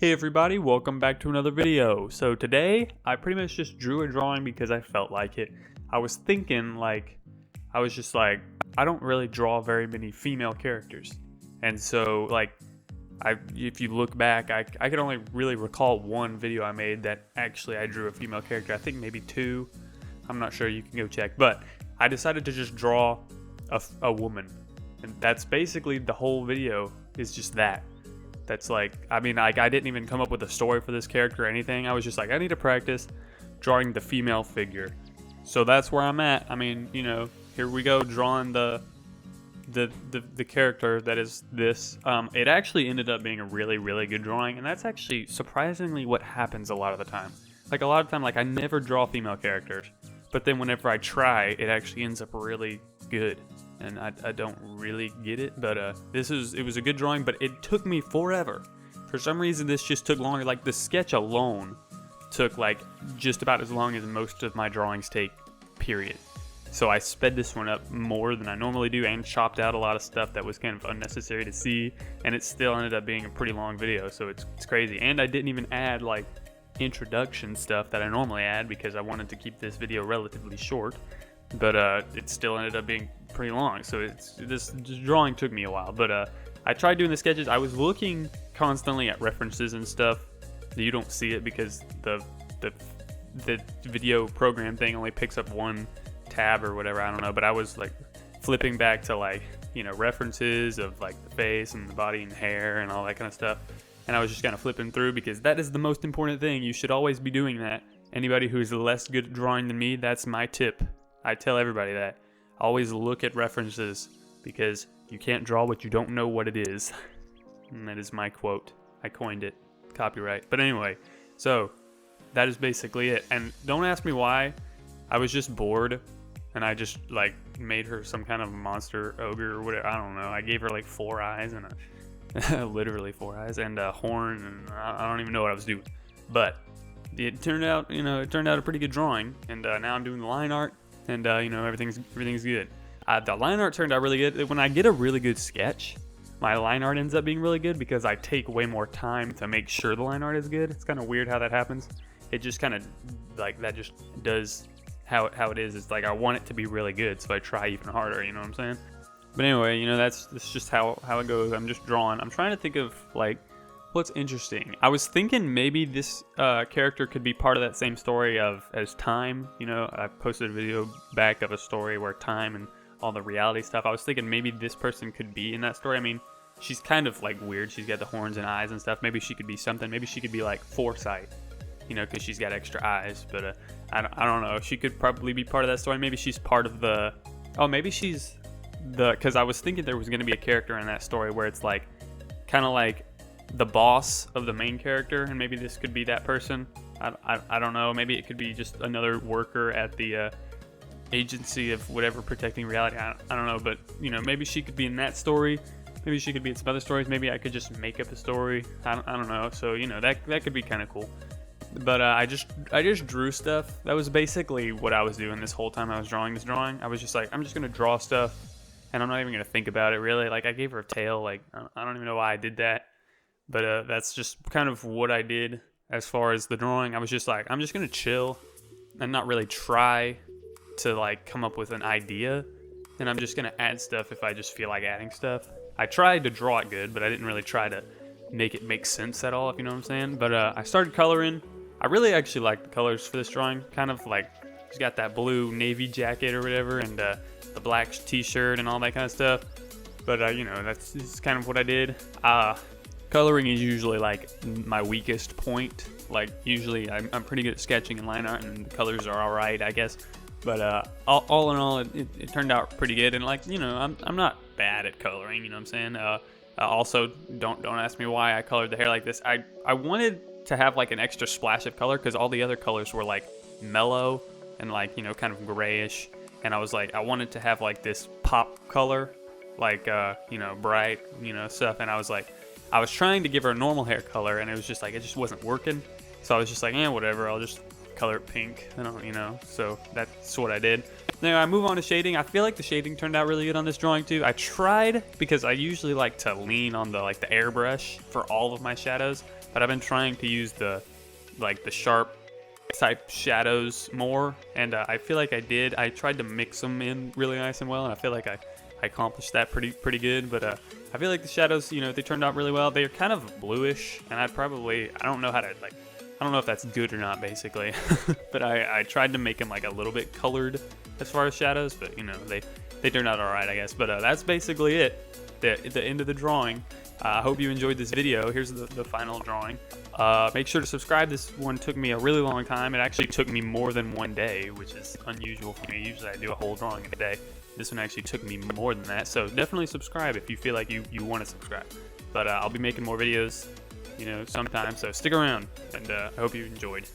Hey everybody, welcome back to another video. So today, I pretty much just drew a drawing because I felt like it. I was thinking I don't really draw very many female characters. And so if you look back, I can only really recall one video I made that actually I drew a female character. I think maybe two, I'm not sure, you can go check. But I decided to just draw a woman. And that's basically the whole video, is just that. That's I didn't even come up with a story for this character or anything. I was just like, I need to practice drawing the female figure. So that's where I'm at. I mean, here we go, drawing the character that is this. It actually ended up being a really, really good drawing, and that's actually surprisingly what happens a lot of the time. A lot of time, I never draw female characters, but then whenever I try, it actually ends up really good. And I don't really get it, but it was a good drawing, but it took me forever. For some reason, this just took longer. The sketch alone took just about as long as most of my drawings take, period. So I sped this one up more than I normally do and chopped out a lot of stuff that was kind of unnecessary to see, and it still ended up being a pretty long video, so it's crazy. And I didn't even add introduction stuff that I normally add because I wanted to keep this video relatively short. But it still ended up being pretty long, so this drawing took me a while. But I tried doing the sketches. I was looking constantly at references and stuff. You don't see it because the video program thing only picks up one tab or whatever. I don't know. But I was flipping back to references of the face and the body and hair and all that kind of stuff. And I was just kind of flipping through because that is the most important thing. You should always be doing that. Anybody who's less good at drawing than me, that's my tip. I tell everybody that. Always look at references because you can't draw what you don't know what it is. And that is my quote. I coined it. Copyright. But anyway, so that is basically it. And don't ask me why. I was just bored and I just made her some kind of monster ogre or whatever. I don't know. I gave her 4 eyes and literally 4 eyes and a horn, and I don't even know what I was doing. But it turned out, a pretty good drawing, and now I'm doing the line art. And everything's good. The line art turned out really good. When I get a really good sketch, my line art ends up being really good because I take way more time to make sure the line art is good. It's kind of weird how that happens. It just kind of that just does how it is. It's I want it to be really good, so I try even harder. You know what I'm saying? But anyway, that's just how it goes. I'm just drawing. I'm trying to think of what's interesting. I was thinking maybe this character could be part of that same story as Time. I posted a video back of a story where Time and all the reality stuff. I was thinking maybe this person could be in that story. I mean, she's kind of weird. She's got the horns and eyes and stuff. Maybe she could be something. Maybe she could be Foresight, because she's got extra eyes. But I don't know. She could probably be part of that story. Maybe she's part of the... Oh, maybe she's because I was thinking there was going to be a character in that story where it's kind of the boss of the main character, and maybe this could be that person. I don't know. Maybe it could be just another worker at the agency of whatever protecting reality. I don't know, but maybe she could be in that story. Maybe she could be in some other stories. Maybe I could just make up a story. I don't know. So that could be kind of cool. But I just drew stuff. That was basically what I was doing this whole time I was drawing this drawing. I was just I'm just gonna draw stuff, and I'm not even gonna think about it really. I gave her a tail. I don't even know why I did that. But that's just kind of what I did as far as the drawing. I was just I'm just going to chill and not really try to come up with an idea. And I'm just going to add stuff if I just feel like adding stuff. I tried to draw it good, but I didn't really try to make it make sense at all, if you know what I'm saying. But I started coloring. I really actually like the colors for this drawing. Kind of she's got that blue navy jacket or whatever, and the black t-shirt and all that kind of stuff. But, that's kind of what I did. Coloring is usually my weakest point. Usually I'm pretty good at sketching and line art, and the colors are all right, I guess. But all in all, it turned out pretty good. And I'm not bad at coloring. You know what I'm saying? Also, don't ask me why I colored the hair like this. I wanted to have an extra splash of color because all the other colors were mellow and kind of grayish. And I was I wanted to have this pop color, bright, stuff. And I was trying to give her a normal hair color, and it was just it just wasn't working. So I was just whatever, I'll just color it pink. So that's what I did. Now I move on to shading. I feel like the shading turned out really good on this drawing too. I tried, because I usually like to lean on the airbrush for all of my shadows. but I've been trying to use the sharp type shadows more, and I feel like I tried to mix them in really nice and well, and I feel like I accomplished that pretty good. But I feel like the shadows, they turned out really well. They're kind of bluish, and I don't know how to I don't know if that's good or not, basically. But I tried to make them like a little bit colored as far as shadows, but they turned out all right, I guess. But that's basically it. The end of the drawing. I hope you enjoyed this video. Here's the final drawing. Make sure to subscribe. This one took me a really long time. It actually took me more than one day, which is unusual for me. Usually I do a whole drawing in a day. This one actually took me more than that. So definitely subscribe if you feel like you want to subscribe. But I'll be making more videos, sometime. So stick around, and I hope you enjoyed.